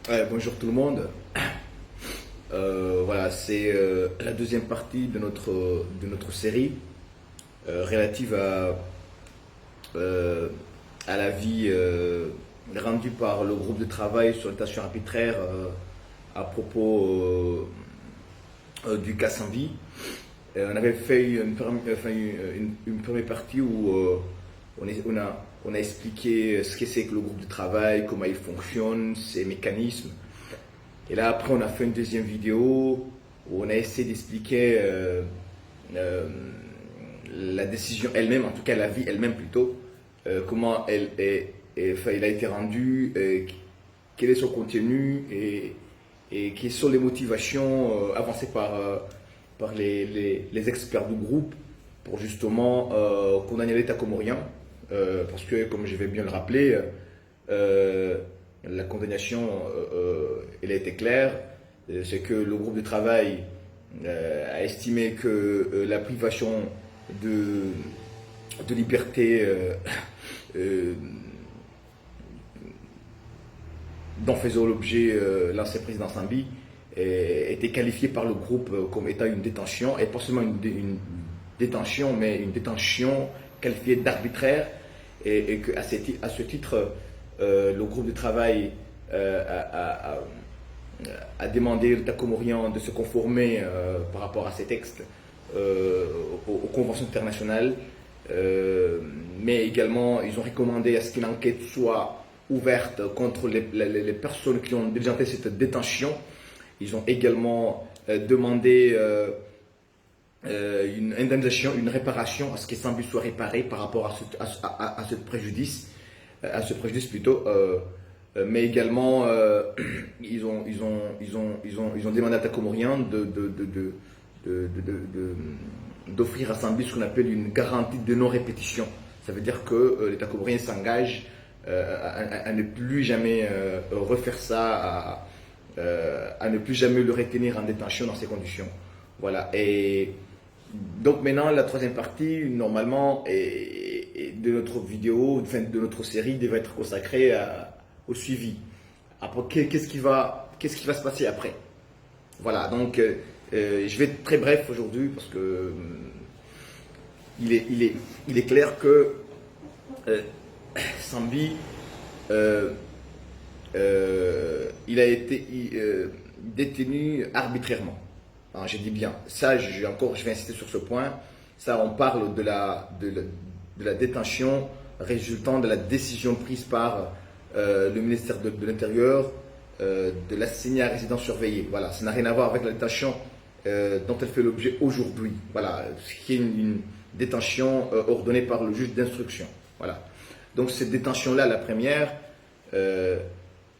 Ouais, bonjour tout le monde. Voilà, c'est la deuxième partie de notre série relative euh, à l'avis rendu par le groupe de travail sur les tâches arbitraires à propos du cas Sambi. On avait fait une première partie où on a expliqué ce que c'est que le groupe de travail, comment il fonctionne, ses mécanismes. Et là, après, on a fait une deuxième vidéo où on a essayé d'expliquer euh, la décision elle-même, en tout cas la vie elle-même plutôt, comment elle a été rendue, quel est son contenu et quelles sont les motivations avancées par les experts du groupe pour justement condamner l'État comorien. Parce que, comme je vais bien le rappeler, la condamnation, elle a été claire. C'est que le groupe de travail a estimé que la privation de, de liberté euh, dont faisait l'objet l'ancien président Sambi était qualifiée par le groupe comme étant une détention, et pas seulement une détention, mais une détention qualifiée d'arbitraire, et qu'à ce titre, le groupe de travail a demandé l'État comorien de se conformer par rapport à ces textes aux conventions internationales, mais également ils ont recommandé à ce qu'une enquête soit ouverte contre les personnes qui ont diligenté cette détention. Ils ont également demandé une indemnisation, une réparation, à ce que Sambi soit réparé par rapport à ce préjudice, plutôt. Mais également, ils ont demandé à l'État comorien d'offrir à Sambi ce qu'on appelle une garantie de non-répétition. Ça veut dire que l'État comorien s'engage à ne plus jamais refaire ça, à ne plus jamais le retenir en détention dans ces conditions. Voilà. Et donc maintenant, la troisième partie, normalement, de notre vidéo, enfin, de notre série, devrait être consacrée au suivi. Après, qu'est-ce qui va se passer après? Voilà. Donc, je vais être très bref aujourd'hui parce que il est clair que Sambi, il a été détenu arbitrairement. Alors, je dis bien, ça, je vais insister sur ce point. Ça, on parle de la détention résultant de la décision prise par le ministère de l'Intérieur de l'assigner à résidence surveillée. Voilà, ça n'a rien à voir avec la détention dont elle fait l'objet aujourd'hui. Voilà, ce qui est une détention ordonnée par le juge d'instruction. Voilà. Donc cette détention-là, la première, elle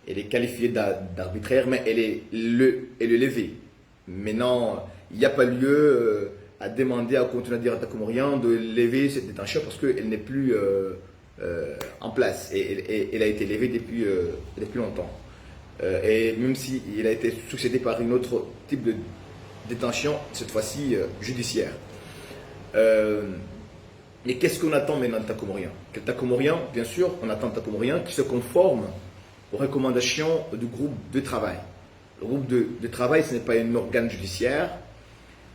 est qualifiée d'arbitraire, mais elle est levée. Maintenant, il n'y a pas lieu à demander à continuer à dire à l'État comorien de lever cette détention parce qu'elle n'est plus en place. Et elle a été levée depuis longtemps. Et même s'il a été succédé par une autre type de détention, cette fois-ci judiciaire. Et qu'est-ce qu'on attend maintenant de l'État comorien? L'État comorien, bien sûr, on attend de l'État comorien qui se conforme aux recommandations du groupe de travail. Le groupe de travail, ce n'est pas un organe judiciaire.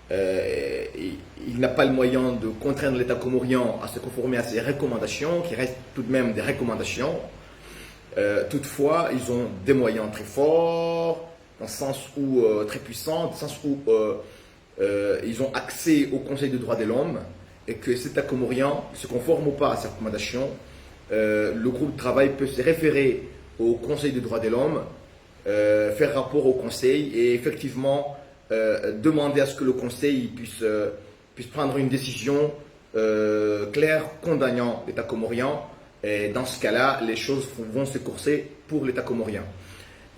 Il n'a pas le moyen de contraindre l'État comorien à se conformer à ces recommandations, qui restent tout de même des recommandations. Toutefois, ils ont des moyens très forts, dans le sens où très puissants, dans le sens où ils ont accès au Conseil des droits de l'homme, et que cet État comorien se conforme ou pas à ces recommandations, le groupe de travail peut se référer au Conseil des droits de l'homme, faire rapport au Conseil et effectivement demander à ce que le Conseil puisse prendre une décision claire condamnant l'État comorien. Et dans ce cas-là, les choses vont se corser pour l'État comorien.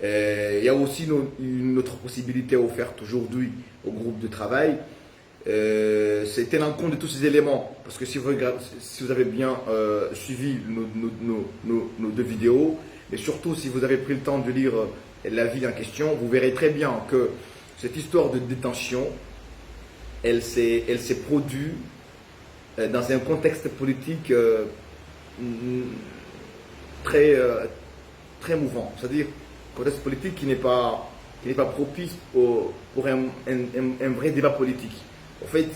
Il y a aussi une autre possibilité offerte aujourd'hui au groupe de travail. C'est tenant compte de tous ces éléments. Parce que si vous avez bien suivi nos deux vidéos, et surtout si vous avez pris le temps de lire l'avis en question, vous verrez très bien que cette histoire de détention, elle s'est produite dans un contexte politique très mouvant. C'est-à-dire, contexte politique qui n'est pas propice pour un vrai débat politique. En fait,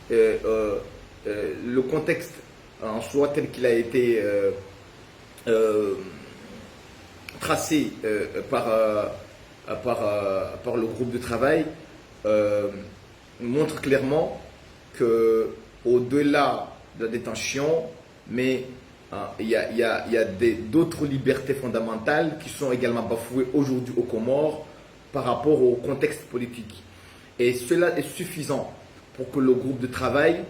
le contexte en soi tel qu'il a été tracé par le groupe de travail montre clairement que au-delà de la détention, mais il y a d'autres libertés fondamentales qui sont également bafouées aujourd'hui aux Comores par rapport au contexte politique. Et cela est suffisant pour que le groupe de travail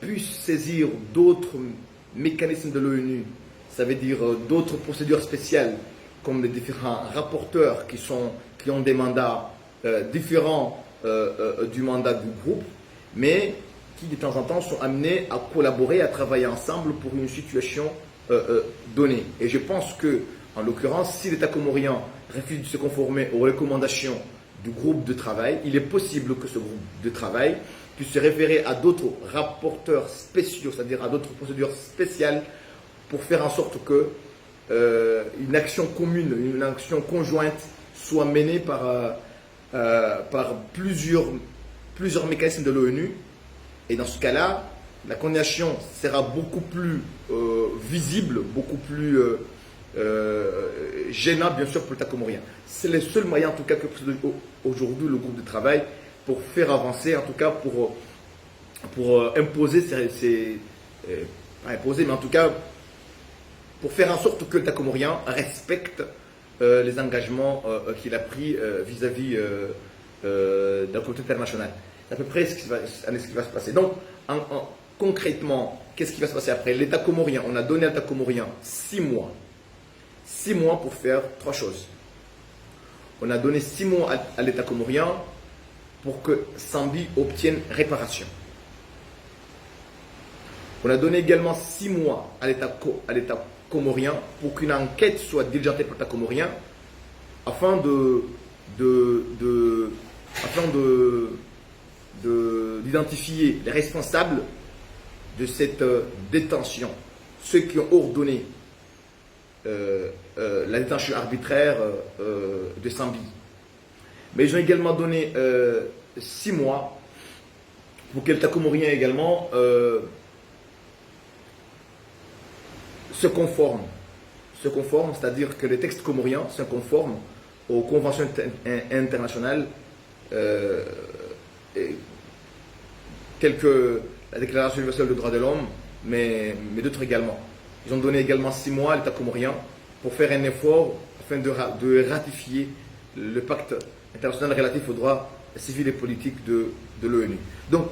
puisse saisir d'autres mécanismes de l'ONU, ça veut dire d'autres procédures spéciales, comme les différents rapporteurs qui ont des mandats différents du mandat du groupe, mais qui de temps en temps sont amenés à collaborer, à travailler ensemble pour une situation donnée. Et je pense que, en l'occurrence, si l'État comorien refuse de se conformer aux recommandations du groupe de travail, il est possible que ce groupe de travail puisse se référer à d'autres rapporteurs spéciaux, c'est-à-dire à d'autres procédures spéciales, pour faire en sorte que une action commune, une action conjointe soit menée par plusieurs mécanismes de l'ONU. Et dans ce cas-là, la condamnation sera beaucoup plus visible, beaucoup plus gênant, bien sûr, pour l'État comorien. C'est le seul moyen, en tout cas, que possède aujourd'hui le groupe de travail pour faire avancer, en tout cas, pour imposer pas imposer, mais en tout cas, pour faire en sorte que l'État comorien respecte les engagements qu'il a pris vis-à-vis de la communauté internationale. C'est à peu près ce qui va se passer. Donc, concrètement, qu'est-ce qui va se passer après? L'État comorien, on a donné à l'État comorien 6 mois. 6 mois pour faire 3 choses. On a donné 6 mois à l'État comorien pour que Sambi obtienne réparation. On a donné également 6 mois à l'État comorien pour qu'une enquête soit diligentée par l'État comorien afin d'identifier les responsables de cette détention, ceux qui ont ordonné la détention arbitraire de Sambi. Mais ils ont également donné 6 mois pour que l'État comorien également se conforme, c'est-à-dire que les textes comoriens se conforment aux conventions internationales telles que la Déclaration universelle des droits de l'homme, mais d'autres également. Ils ont donné également 6 mois à l'État comorien pour faire un effort afin de ratifier le pacte international relatif aux droits civils et politiques de l'ONU. Donc,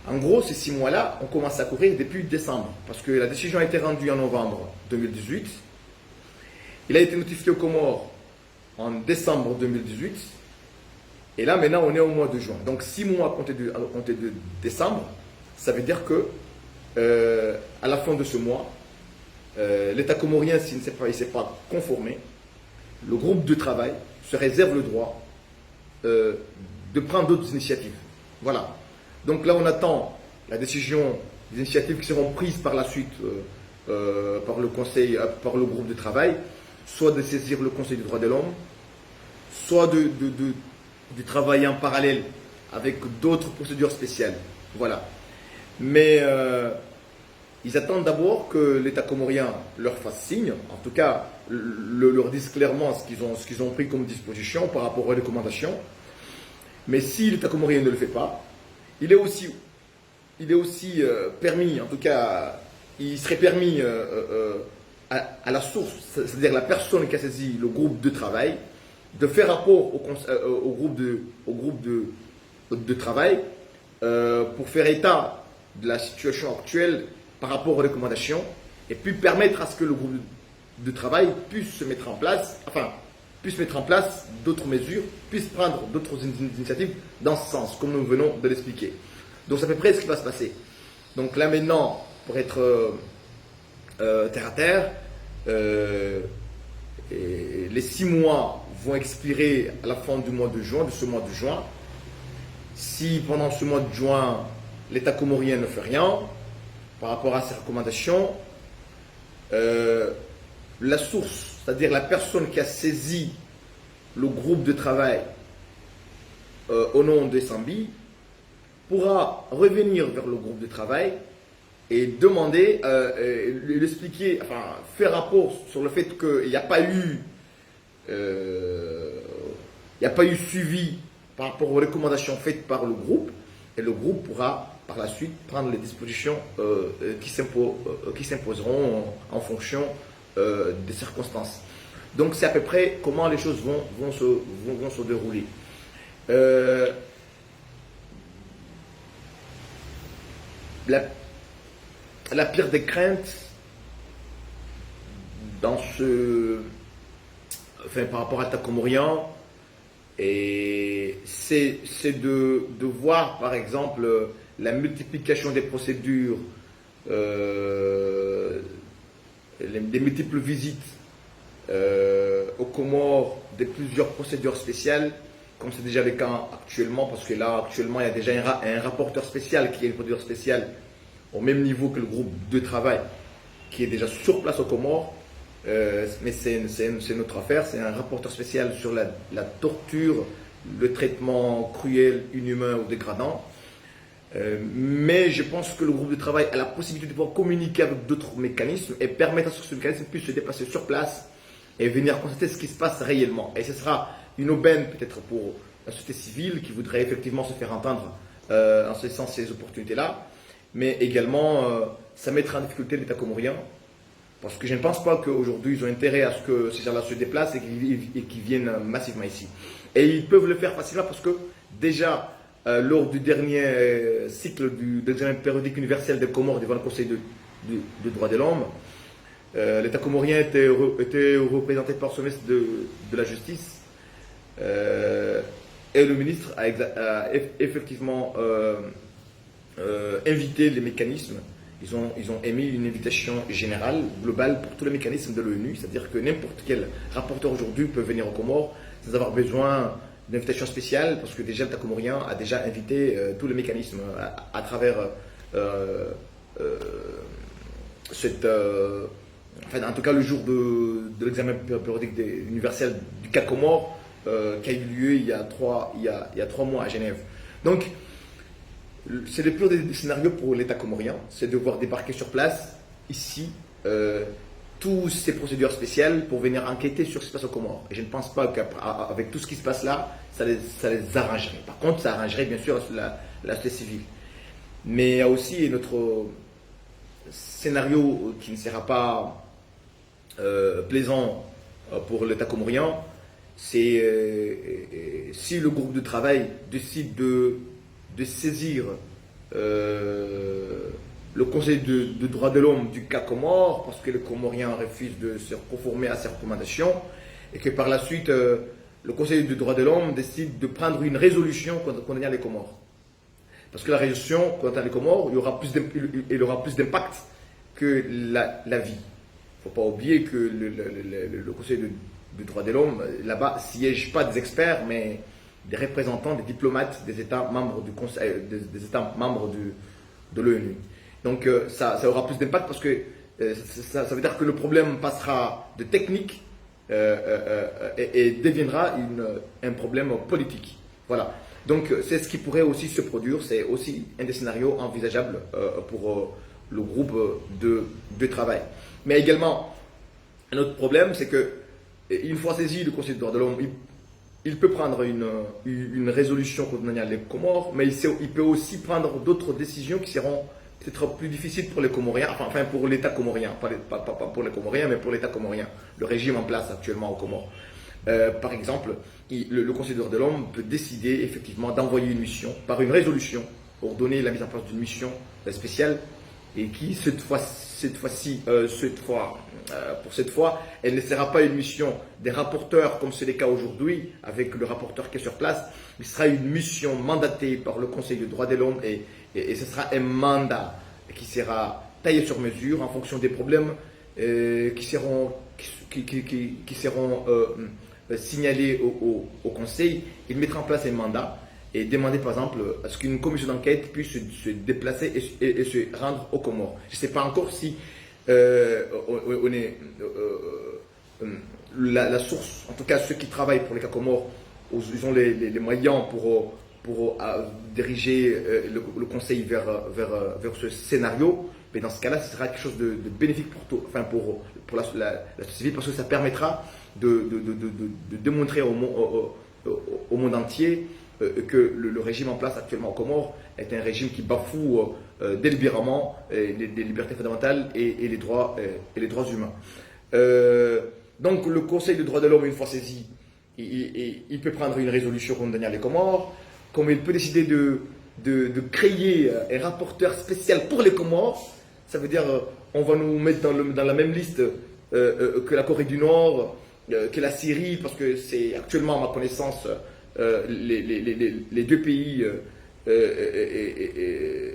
en gros, ces 6 mois-là, on commence à courir depuis décembre, parce que la décision a été rendue en novembre 2018. Il a été notifié aux Comores en décembre 2018. Et là, maintenant, on est au mois de juin. Donc, 6 mois à compter de décembre, ça veut dire que, à la fin de ce mois, l'État comorien, s'il ne s'est pas conformé, le groupe de travail se réserve le droit de prendre d'autres initiatives. Voilà. Donc là, on attend la décision des initiatives qui seront prises par la suite par le conseil, par le groupe de travail, soit de saisir le Conseil des droits de l'homme, soit de travailler en parallèle avec d'autres procédures spéciales. Voilà. Mais ils attendent d'abord que l'État comorien leur fasse signe, en tout cas leur dise clairement ce qu'ils ont pris comme disposition par rapport aux recommandations. Mais si l'État comorien ne le fait pas, il est aussi permis, en tout cas, il serait permis à la source, c'est-à-dire la personne qui a saisi le groupe de travail, de faire rapport au groupe de travail pour faire état de la situation actuelle par rapport aux recommandations et puis permettre à ce que le groupe de travail puisse mettre en place d'autres mesures, puisse prendre d'autres initiatives dans ce sens, comme nous venons de l'expliquer. Donc, c'est à peu près ce qui va se passer. Donc là, maintenant, pour être terre à terre, les 6 mois vont expirer à la fin du mois de juin, de ce mois de juin. Si pendant ce mois de juin, l'État comorien ne fait rien par rapport à ces recommandations, la source, c'est-à-dire la personne qui a saisi le groupe de travail au nom de Sambi pourra revenir vers le groupe de travail et demander, lui expliquer, enfin faire rapport sur le fait qu'il n'y a pas eu suivi par rapport aux recommandations faites par le groupe, et le groupe pourra par la suite prendre les dispositions qui s'imposeront en fonction des circonstances. Donc c'est à peu près comment les choses vont se dérouler. La pire des craintes par rapport à Takomorian, c'est de voir par exemple la multiplication des procédures, des multiples visites aux Comores, de plusieurs procédures spéciales, comme c'est déjà le cas actuellement, parce que là actuellement il y a déjà un rapporteur spécial qui est une procédure spéciale au même niveau que le groupe de travail qui est déjà sur place aux Comores, mais c'est notre affaire, c'est un rapporteur spécial sur la torture, le traitement cruel, inhumain ou dégradant. Mais je pense que le groupe de travail a la possibilité de pouvoir communiquer avec d'autres mécanismes et permettre à ce que ce mécanisme puisse se déplacer sur place et venir constater ce qui se passe réellement. Et ce sera une aubaine peut-être pour la société civile qui voudrait effectivement se faire entendre en ce sens ces opportunités-là, mais également ça mettra en difficulté l'État comorien, parce que je ne pense pas qu'aujourd'hui ils ont intérêt à ce que ces gens-là se déplacent et qu'ils viennent massivement ici. Et ils peuvent le faire facilement parce que déjà lors du dernier cycle de l'examen périodique universel des Comores devant le Conseil de droits de l'homme, l'État comorien était représenté par ce ministre de la Justice, et le ministre a effectivement invité les mécanismes. Ils ont émis une invitation générale, globale, pour tous les mécanismes de l'ONU, c'est-à-dire que n'importe quel rapporteur aujourd'hui peut venir aux Comores sans avoir besoin d'invitation spéciale, parce que déjà l'État comorien a déjà invité tous les mécanismes à travers en tout cas le jour de l'examen périodique universel du cas Comores qui a eu lieu il y a 3 mois à Genève. Donc c'est le pire des scénarios pour l'État comorien, c'est de voir débarquer sur place, ici, toutes ces procédures spéciales pour venir enquêter sur ce qui se passe aux Comores. Et je ne pense pas qu'avec tout ce qui se passe là, ça les arrangerait. Par contre, ça arrangerait bien sûr la société civile. Mais il y a aussi notre scénario qui ne sera pas plaisant pour l'État comorien, c'est si le groupe de travail décide de saisir le Conseil de droits de l'homme du cas Comores, parce que les Comoriens refusent de se conformer à ces recommandations, et que par la suite, le Conseil de droits de l'homme décide de prendre une résolution condamnant les Comores. Parce que la résolution condamnant les Comores, il y aura plus d'impact que la vie. Il ne faut pas oublier que le Conseil de droits de l'homme, là-bas, siègent pas des experts, mais des représentants, des diplomates des États membres du Conseil, des États membres de l'ONU. Donc ça aura plus d'impact parce que ça veut dire que le problème passera de technique et deviendra un problème politique. Voilà. Donc c'est ce qui pourrait aussi se produire, c'est aussi un des scénarios envisageables pour le groupe de travail. Mais également, un autre problème, c'est que une fois saisi le Conseil des droits de l'homme, il peut prendre une résolution condamnant les Comores, mais il peut aussi prendre d'autres décisions qui seront peut-être plus difficiles pour les Comoriens, enfin pour l'État comorien, pas pour les Comoriens, mais pour l'État comorien, le régime en place actuellement aux Comores. Par exemple, le Conseil des droits de l'homme peut décider effectivement d'envoyer une mission, par une résolution, ordonner la mise en place d'une mission spéciale, et qui pour cette fois, elle ne sera pas une mission des rapporteurs comme c'est le cas aujourd'hui avec le rapporteur qui est sur place, mais ce sera une mission mandatée par le Conseil des droits de l'homme et ce sera un mandat qui sera taillé sur mesure en fonction des problèmes qui seront signalés au Conseil. Il mettra en place un mandat et demander par exemple à ce qu'une commission d'enquête puisse se déplacer et se rendre aux Comores. Je ne sais pas encore si la source, en tout cas ceux qui travaillent pour les cas Comores, ils ont les moyens pour diriger le conseil vers ce scénario. Mais dans ce cas-là, ce sera quelque chose de bénéfique pour la société civile, parce que ça permettra de démontrer au monde entier que le régime en place actuellement aux Comores est un régime qui bafoue délibérément les libertés fondamentales et les droits humains. Donc le Conseil des droits de l'homme, une fois saisi, il peut prendre une résolution condamnant les Comores, comme il peut décider de créer un rapporteur spécial pour les Comores. Ça veut dire on va nous mettre dans la même liste que la Corée du Nord, que la Syrie, parce que c'est actuellement, à ma connaissance, les deux pays,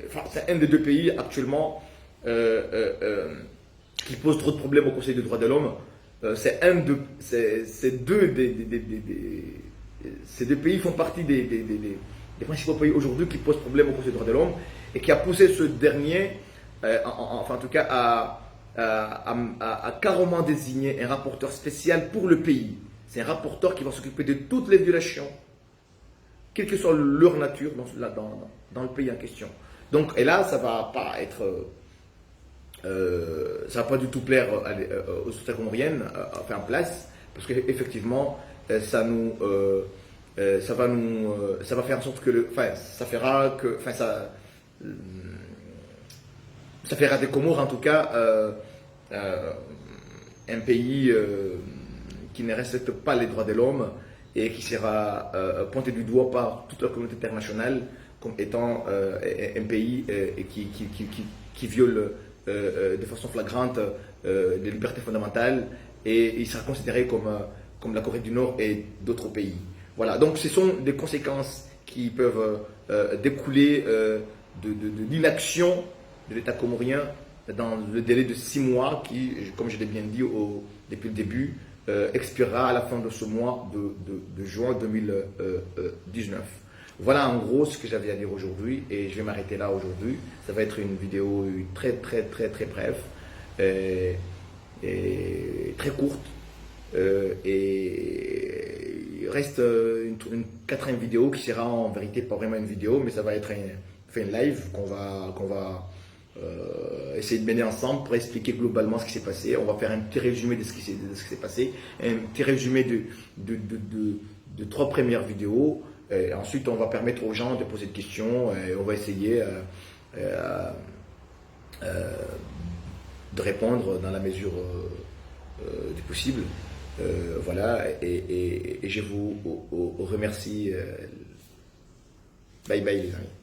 enfin, c'est un des deux pays actuellement qui pose trop de problèmes au Conseil des droits de l'homme. Ces deux pays font partie des principaux pays aujourd'hui qui posent problème au Conseil des droits de l'homme et qui a poussé ce dernier, enfin en tout cas, à carrément désigner un rapporteur spécial pour le pays. C'est un rapporteur qui va s'occuper de toutes les violations, quelle que soit leur nature, dans le pays en question. Donc, et là, ça va pas être, ça va pas du tout plaire aux sociétés comoriennes, enfin en place, parce qu'effectivement, ça va faire en sorte que ça fera des Comores en tout cas un pays qui ne respecte pas les droits de l'homme et qui sera pointé du doigt par toute la communauté internationale comme étant un pays qui viole de façon flagrante les libertés fondamentales, et il sera considéré comme la Corée du Nord et d'autres pays. Voilà, donc ce sont des conséquences qui peuvent découler de l'inaction de l'État comorien dans le délai de 6 mois qui, comme je l'ai bien dit depuis le début, expirera à la fin de ce mois de juin 2019. Voilà en gros ce que j'avais à dire aujourd'hui, et je vais m'arrêter là aujourd'hui. Ça va être une vidéo très brève et très courte, et il reste une 4e vidéo qui sera en vérité pas vraiment une vidéo, mais ça va être un live qu'on va essayer de mener ensemble pour expliquer globalement ce qui s'est passé. On va faire un petit résumé de ce qui s'est passé, un petit résumé de 3 premières vidéos. Et ensuite, on va permettre aux gens de poser des questions et on va essayer de répondre dans la mesure du possible. Voilà, et je vous remercie. Bye bye les amis.